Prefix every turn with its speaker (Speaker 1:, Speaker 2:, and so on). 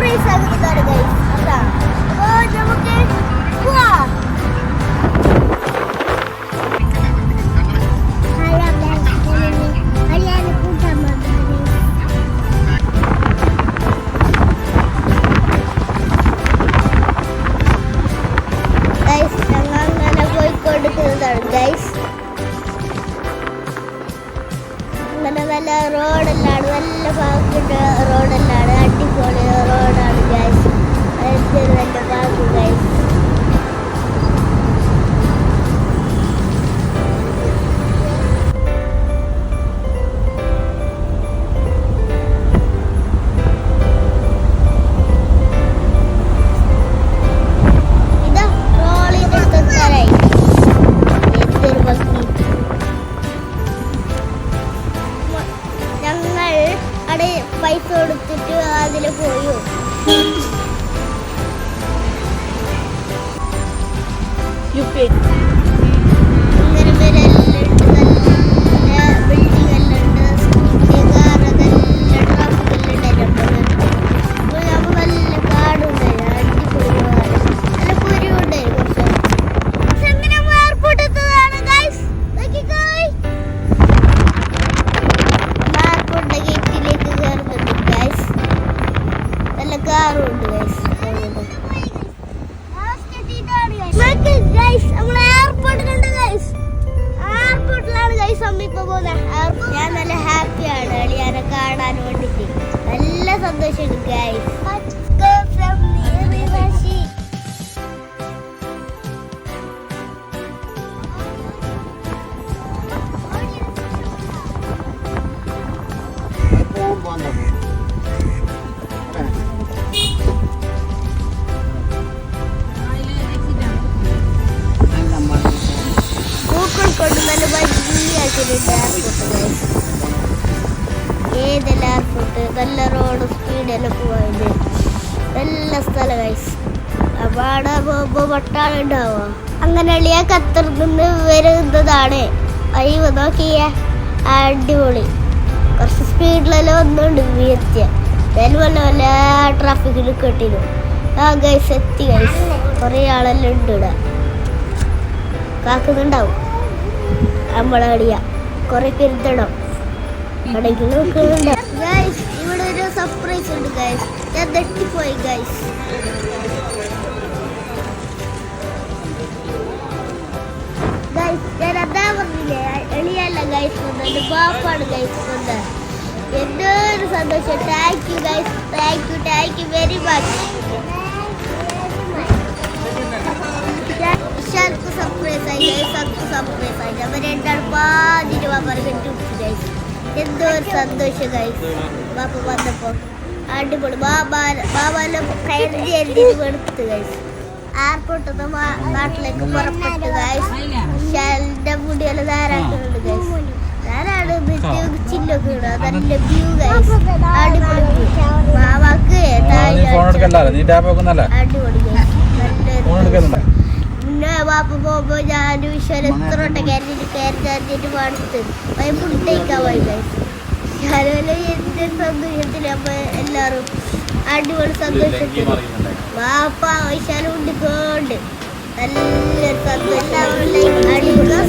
Speaker 1: Surprise ആകുന്നതാണ് guys. അതാ നമുക്ക് പോവാം. അങ്ങനെ നല്ല റോഡെല്ലാണ്, നല്ല പാർക്കിൻ്റെ റോഡെല്ലാണ്, അടിപൊളി റോഡാണ് ഗൈസ്. നല്ല പാർക്ക് ഗൈസ്. പൈസ കൊടുത്തിട്ട് അതിൽ പോയോ. ഇങ്ങനെ വരെല്ലാം നല്ല ബിൽഡിംഗ് എല്ലാം ഉണ്ട്, സ്കൂട്ടി കാർ അതെല്ലാം ട്രാഫിക് എല്ലാം ഉണ്ടായിരുന്നു. അപ്പോൾ നല്ല കാടുണ്ടായിരുന്നു, അടിപൊളി കാട്, നല്ല പുരിയുണ്ടായിരുന്നു. കുറച്ച് എങ്ങനെ എയർപോർട്ട് എത്തുന്നതാണ് ഗൈസ്. എയർപോർട്ടിന്റെ ഗേറ്റിലേക്ക് കയറുന്നുണ്ട് ഗൈസ്. നല്ല കാറുണ്ട് ഗൈസ്. നമ്മളെ എയർപോർട്ടിലുണ്ട് ഗൈസ്. എയർപോർട്ടിലാണ് ഗൈസ് അമ്മ ഇപ്പൊ പോകുന്നത്. ഞാൻ നല്ല ഹാപ്പിയാണ് എളിയാനെ കാണാൻ വേണ്ടിട്ട്. നല്ല സന്തോഷമുണ്ട് ഗൈസ്. കൊണ്ട് നല്ല ഭംഗിയാക്കിയിട്ടുണ്ട് എയർപോർട്ട് ഗൈസ്. ഏതെല്ലാം എയർപോർട്ട്, നല്ല റോഡ് സ്പീഡെല്ലാം പോയത്, നല്ല സ്ഥലം ഗൈസ്. അപ്പോൾ അവിടെ പോകുമ്പോൾ വട്ടാളുണ്ടാവുക. അങ്ങനെ എളിയ ഖത്തറിൽ നിന്ന് വരുന്നതാണ്. അയ്യോ നോക്കിയേ, അടിപൊളി. കുറച്ച് സ്പീഡിലെല്ലാം ഒന്നുണ്ട് വീഴ്ച. വല്ല വല്ല ട്രാഫിക്കിൽ കെട്ടിടും. ആ ഗൈസ് എത്തി ഗൈസ്. കുറേ ആളെല്ലാം ഉണ്ട് ഇവിടെ കാക്കുന്നുണ്ടാവും. നമ്മളടിയ കുറെ കരുതണം. ഗൈസ് ഇവിടെ ഒരു സർപ്രൈസ് ഉണ്ട് ഗൈസ്. ഞാൻ തെറ്റിപ്പോയി ഗൈസ്. ഗൈസ് ഞാൻ അതാ പറഞ്ഞില്ലേ, എളിയല്ല ഗൈസ് വന്നത്, ബാപ്പാണ് ഗൈസ് വന്നത്. എന്തൊരു സന്തോഷം. Thank you guys, thank you very much. ഇഷാർക്ക് സർപ്രൈസ് ആയി ഗൈസ്, അവർക്ക് സർപ്രൈസ് ആയി. അവർ രണ്ടാൾ പാതിന് വാപ്പാനെ കെട്ടിപ്പിടിച്ചു ഗൈസ്. എന്തോ ഒരു സന്തോഷം ഗൈസ്. ബാപ്പ വന്നപ്പോൾ അടിപൊളി. ബാബാനെ കയറി എടുത്ത് ഗൈസ്. എയർപോർട്ടിൽ നിന്ന് നാട്ടിലേക്ക് പുറപ്പെട്ടു ഗൈസ്. ഷാലിന്റെ മുടിയെല്ലാം ധാരാക്കുന്നുണ്ട് ഗൈസ്. ധാരാണ് ചില്ലൊക്കെ ഇടുക. നല്ല വ്യൂ ഗൈസ്, അടിപൊളി വ്യൂ. ബാബാക്ക് അടിപൊളി ഗൈസ്. നല്ലൊരു പിന്നെ വാപ്പ പോകുമ്പോ ഞാൻ വിശ്വം എത്ര വട്ടം കയറിയിട്ട് പാടുത്ത് ഫുഡ് കഴിക്കാൻ പോയി ഗൈസ്. ഞാനും എന്തൊരു സന്തോഷത്തിൽ അപ്പൊ എല്ലാരും അടിപൊളി സന്തോഷത്തിൽ വാപ്പ വിശാലും ഉണ്ട് കോണ്ട് നല്ലൊരു സന്തോഷം. അടിപൊളി